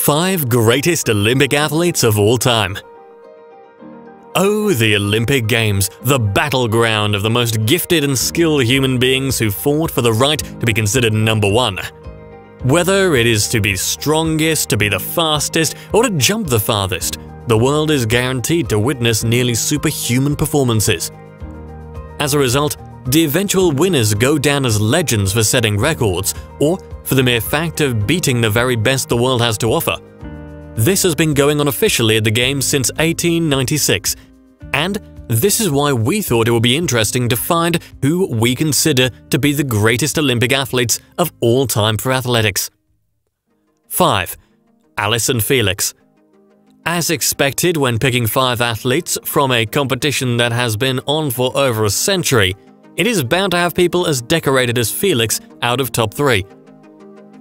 5 greatest Olympic athletes of all time. Oh, the Olympic Games, the battleground of the most gifted and skilled human beings who fought for the right to be considered number one. Whether it is to be strongest, to be the fastest, or to jump the farthest, the world is guaranteed to witness nearly superhuman performances. As a result, the eventual winners go down as legends for setting records, or for the mere fact of beating the very best the world has to offer. This has been going on officially at the Games since 1896, and this is why we thought it would be interesting to find who we consider to be the greatest Olympic athletes of all time for athletics. 5. Alison Felix. As expected when picking 5 athletes from a competition that has been on for over a century, it is bound to have people as decorated as Felix out of top 3.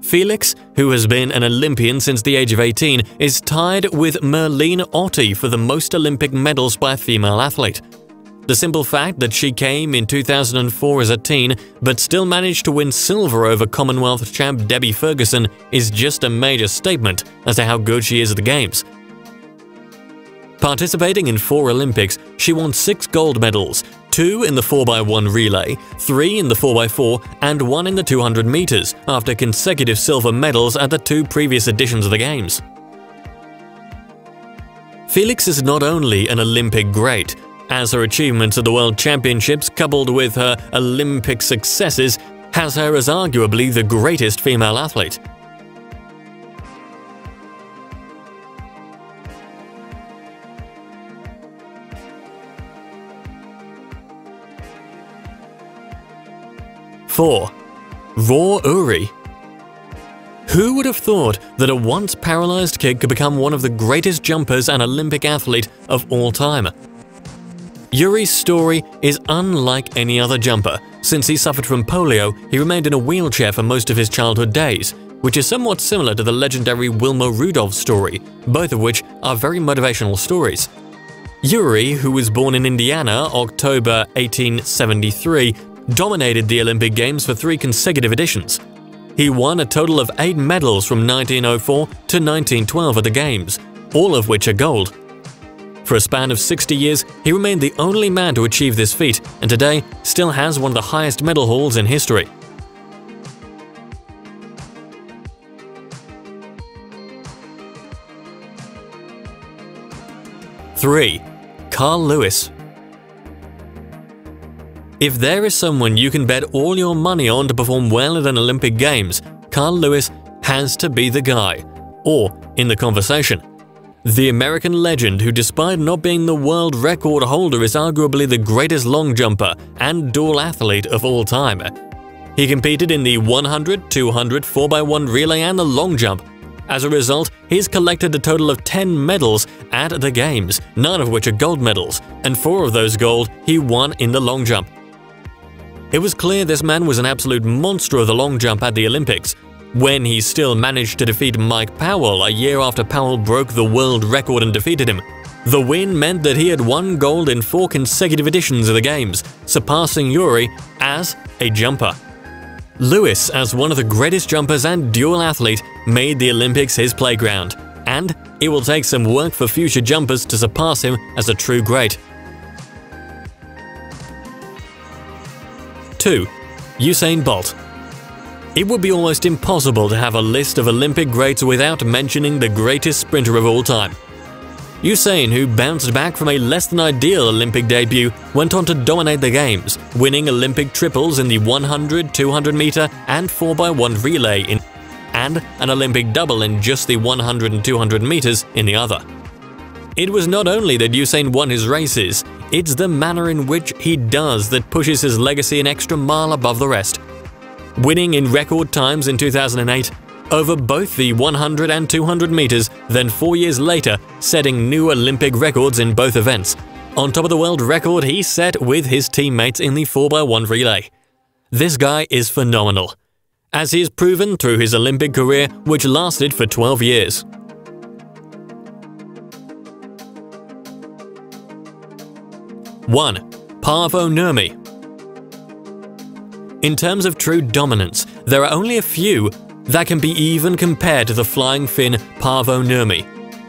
Felix, who has been an Olympian since the age of 18, is tied with Merlene Ottey for the most Olympic medals by a female athlete. The simple fact that she came in 2004 as a teen but still managed to win silver over Commonwealth champ Debbie Ferguson is just a major statement as to how good she is at the Games. Participating in 4 Olympics, she won 6 gold medals, 2 in the 4x1 relay, 3 in the 4x4, and 1 in the 200 meters, after consecutive silver medals at the 2 previous editions of the Games. Felix is not only an Olympic great, as her achievements at the World Championships coupled with her Olympic successes has her as arguably the greatest female athlete. Four. Raw Uri. Who would have thought that a once paralyzed kid could become one of the greatest jumpers and Olympic athlete of all time? Uri's story is unlike any other jumper. Since he suffered from polio, he remained in a wheelchair for most of his childhood days, which is somewhat similar to the legendary Wilma Rudolph story, both of which are very motivational stories. Uri, who was born in Indiana, October 1873, dominated the Olympic Games for 3 consecutive editions. He won a total of 8 medals from 1904 to 1912 at the Games, all of which are gold. For a span of 60 years, he remained the only man to achieve this feat, and today still has one of the highest medal hauls in history. Three. Carl Lewis. If there is someone you can bet all your money on to perform well at an Olympic Games, Carl Lewis has to be the guy, or in the conversation. The American legend who, despite not being the world record holder, is arguably the greatest long jumper and dual athlete of all time. He competed in the 100, 200, 4x1 relay and the long jump. As a result, he's collected a total of 10 medals at the Games, none of which are gold medals, and 4 of those gold he won in the long jump. It was clear this man was an absolute monster of the long jump at the Olympics, when he still managed to defeat Mike Powell a year after Powell broke the world record and defeated him. The win meant that he had won gold in 4 consecutive editions of the Games, surpassing Uri as a jumper. Lewis, as one of the greatest jumpers and dual athlete, made the Olympics his playground, and it will take some work for future jumpers to surpass him as a true great. 2. Usain Bolt. It would be almost impossible to have a list of Olympic greats without mentioning the greatest sprinter of all time. Usain, who bounced back from a less than ideal Olympic debut, went on to dominate the Games, winning Olympic triples in the 100, 200 meter and 4x1 relay and an Olympic double in just the 100 and 200 meters in the other. It was not only that Usain won his races, it's the manner in which he does that pushes his legacy an extra mile above the rest. Winning in record times in 2008 over both the 100 and 200 meters, then 4 years later setting new Olympic records in both events, on top of the world record he set with his teammates in the 4x1 relay. This guy is phenomenal, as he has proven through his Olympic career, which lasted for 12 years. 1. Parvo Nurmi. In terms of true dominance, there are only a few that can be even compared to the flying Finn Parvo Nurmi.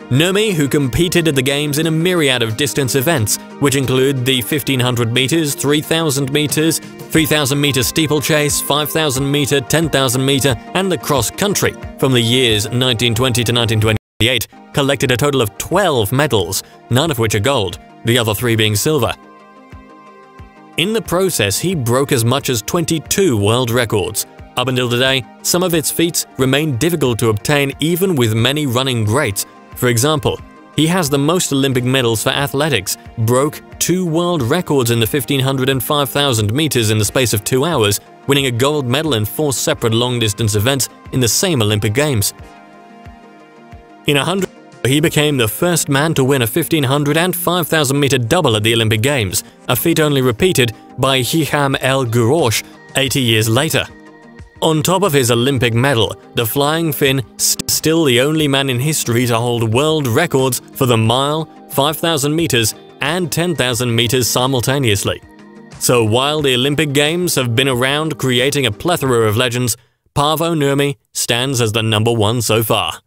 Nurmi, who competed at the Games in a myriad of distance events, which include the 1500 meters, 3000 meters, 3000 meter steeplechase, 5000 meter, 10,000 meter, and the cross country from the years 1920 to 1928, collected a total of 12 medals, none of which are gold, the other 3 being silver. In the process, he broke as much as 22 world records. Up until today, some of its feats remain difficult to obtain even with many running greats. For example, he has the most Olympic medals for athletics, broke 2 world records in the 1500 and 5000 meters in the space of 2 hours, winning a gold medal in 4 separate long-distance events in the same Olympic Games. In 100, he became the first man to win a 1500 and 5000 meter double at the Olympic Games, a feat only repeated by Hicham El Gurouch 80 years later. On top of his Olympic medal, the flying Finn is still the only man in history to hold world records for the mile, 5,000 meters, and 10,000 meters simultaneously. So while the Olympic Games have been around creating a plethora of legends, Parvo Nurmi stands as the #1 so far.